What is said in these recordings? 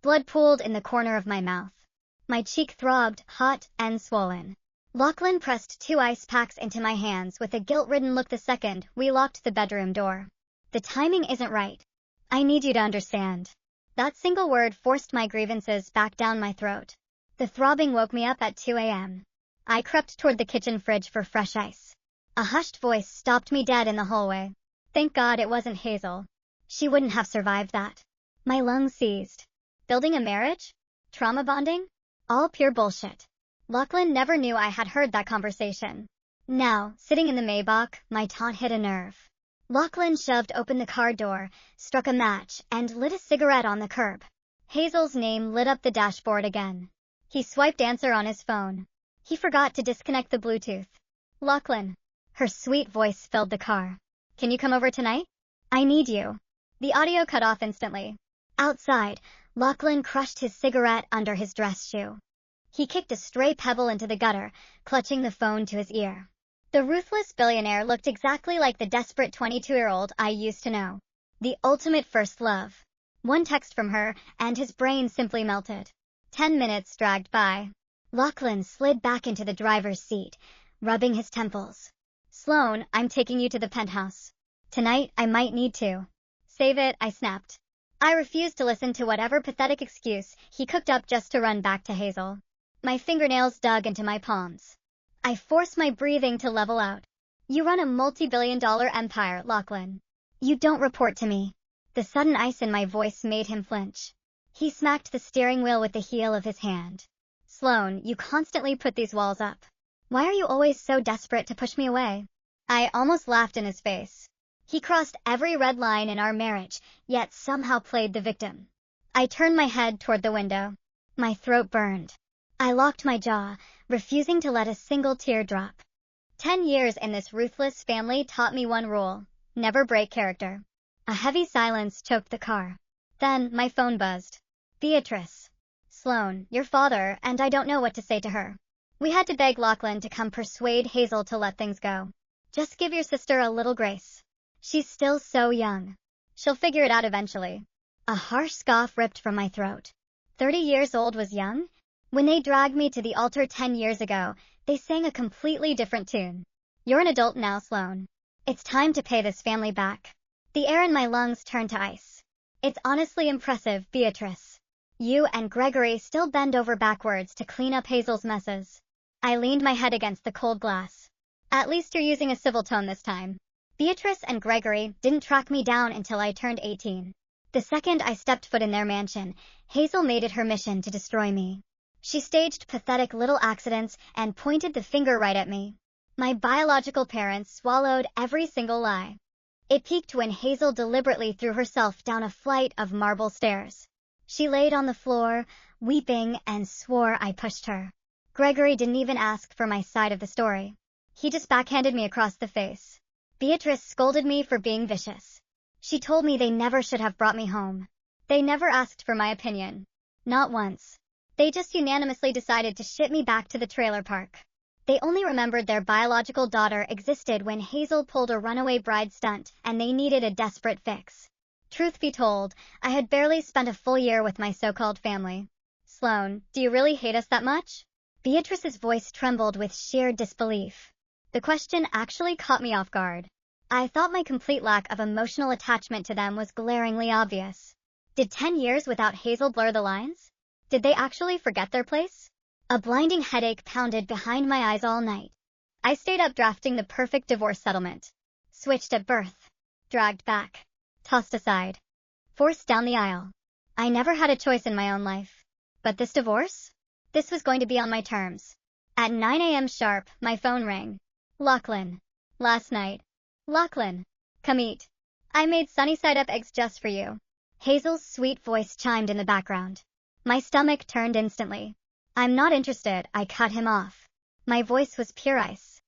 Blood pooled in the corner of my mouth. My cheek throbbed, hot and swollen. Lachlan pressed 2 ice packs into my hands with a guilt-ridden look the second we locked the bedroom door. The timing isn't right. I need you to understand. That single word forced my grievances back down my throat. The throbbing woke me up at 2 a.m. I crept toward the kitchen fridge for fresh ice. A hushed voice stopped me dead in the hallway. Thank God it wasn't Hazel. She wouldn't have survived that. My lungs seized. Building a marriage? Trauma bonding? All pure bullshit. Lachlan never knew I had heard that conversation. Now, sitting in the Maybach, my taunt hit a nerve. Lachlan shoved open the car door, struck a match, and lit a cigarette on the curb. Hazel's name lit up the dashboard again. He swiped answer on his phone. He forgot to disconnect the Bluetooth. Lachlan. Her sweet voice filled the car. Can you come over tonight? I need you. The audio cut off instantly. Outside, Lachlan crushed his cigarette under his dress shoe. He kicked a stray pebble into the gutter, clutching the phone to his ear. The ruthless billionaire looked exactly like the desperate 22-year-old I used to know. The ultimate first love. One text from her, and his brain simply melted. 10 minutes dragged by. Lachlan slid back into the driver's seat, rubbing his temples. Sloan, I'm taking you to the penthouse. Tonight, I might need to. Save it, I snapped. I refused to listen to whatever pathetic excuse he cooked up just to run back to Hazel. My fingernails dug into my palms. I forced my breathing to level out. You run a multi-billion-dollar empire, Lachlan. You don't report to me. The sudden ice in my voice made him flinch. He smacked the steering wheel with the heel of his hand. Sloan, you constantly put these walls up. Why are you always so desperate to push me away? I almost laughed in his face. He crossed every red line in our marriage, yet somehow played the victim. I turned my head toward the window. My throat burned. I locked my jaw, refusing to let a single tear drop. 10 years in this ruthless family taught me one rule: never break character. A heavy silence choked the car. Then my phone buzzed. Beatrice. Sloan, your father, and I don't know what to say to her. We had to beg Lachlan to come persuade Hazel to let things go. Just give your sister a little grace. She's still so young. She'll figure it out eventually. A harsh scoff ripped from my throat. 30 years old was young? When they dragged me to the altar 10 years ago, they sang a completely different tune. You're an adult now, Sloan. It's time to pay this family back. The air in my lungs turned to ice. It's honestly impressive, Beatrice. You and Gregory still bend over backwards to clean up Hazel's messes. I leaned my head against the cold glass. At least you're using a civil tone this time. Beatrice and Gregory didn't track me down until I turned 18. The second I stepped foot in their mansion, Hazel made it her mission to destroy me. She staged pathetic little accidents and pointed the finger right at me. My biological parents swallowed every single lie. It peaked when Hazel deliberately threw herself down a flight of marble stairs. She laid on the floor, weeping, and swore I pushed her. Gregory didn't even ask for my side of the story. He just backhanded me across the face. Beatrice scolded me for being vicious. She told me they never should have brought me home. They never asked for my opinion. Not once. They just unanimously decided to ship me back to the trailer park. They only remembered their biological daughter existed when Hazel pulled a runaway bride stunt and they needed a desperate fix. Truth be told, I had barely spent a full year with my so-called family. Sloan, do you really hate us that much? Beatrice's voice trembled with sheer disbelief. The question actually caught me off guard. I thought my complete lack of emotional attachment to them was glaringly obvious. Did 10 years without Hazel blur the lines? Did they actually forget their place? A blinding headache pounded behind my eyes all night. I stayed up drafting the perfect divorce settlement. Switched at birth. Dragged back. Tossed aside. Forced down the aisle. I never had a choice in my own life. But this divorce? This was going to be on my terms. At 9 a.m. sharp, my phone rang. Lachlan. Last night. Lachlan. Come eat. I made sunny-side-up eggs just for you. Hazel's sweet voice chimed in the background. My stomach turned instantly. I'm not interested, I cut him off. My voice was pure ice.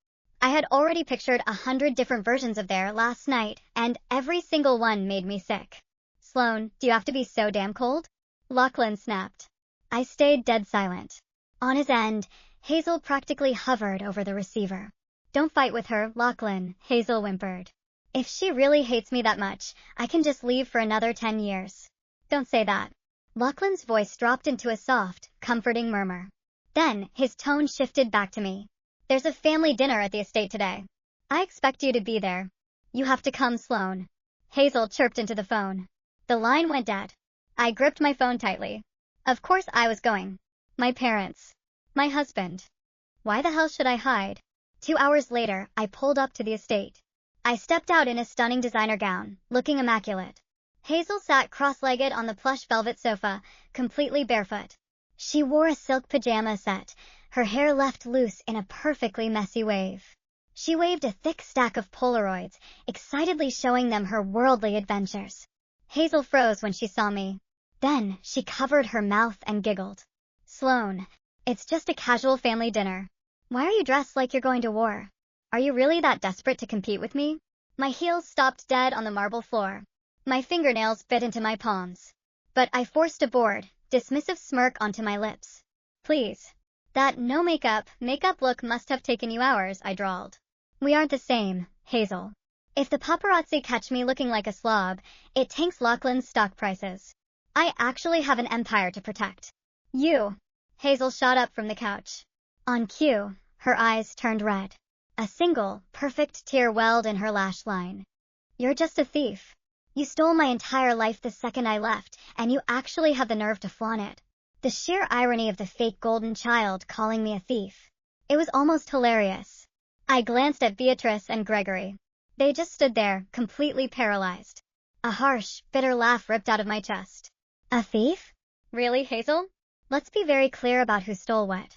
I had already pictured 100 different versions of there last night, and every single one made me sick. Sloan, do you have to be so damn cold? Lachlan snapped. I stayed dead silent. On his end, Hazel practically hovered over the receiver. Don't fight with her, Lachlan, Hazel whimpered. If she really hates me that much, I can just leave for another 10 years. Don't say that. Lachlan's voice dropped into a soft, comforting murmur. Then, his tone shifted back to me. There's a family dinner at the estate today. I expect you to be there. You have to come, Sloane. Hazel chirped into the phone. The line went dead. I gripped my phone tightly. Of course I was going. My parents. My husband. Why the hell should I hide? 2 hours later, I pulled up to the estate. I stepped out in a stunning designer gown, looking immaculate. Hazel sat cross-legged on the plush velvet sofa, completely barefoot. She wore a silk pajama set, her hair left loose in a perfectly messy wave. She waved a thick stack of Polaroids, excitedly showing them her worldly adventures. Hazel froze when she saw me. Then, she covered her mouth and giggled. Sloane, it's just a casual family dinner. Why are you dressed like you're going to war? Are you really that desperate to compete with me? My heels stopped dead on the marble floor. My fingernails bit into my palms. But I forced a bored, dismissive smirk onto my lips. Please. That no makeup look must have taken you hours, I drawled. We aren't the same, Hazel. If the paparazzi catch me looking like a slob, it tanks Lachlan's stock prices. I actually have an empire to protect. You. Hazel shot up from the couch. On cue, her eyes turned red. A single, perfect tear welled in her lash line. You're just a thief. You stole my entire life the second I left, and you actually have the nerve to flaunt it. The sheer irony of the fake golden child calling me a thief. It was almost hilarious. I glanced at Beatrice and Gregory. They just stood there, completely paralyzed. A harsh, bitter laugh ripped out of my chest. A thief? Really, Hazel? Let's be very clear about who stole what.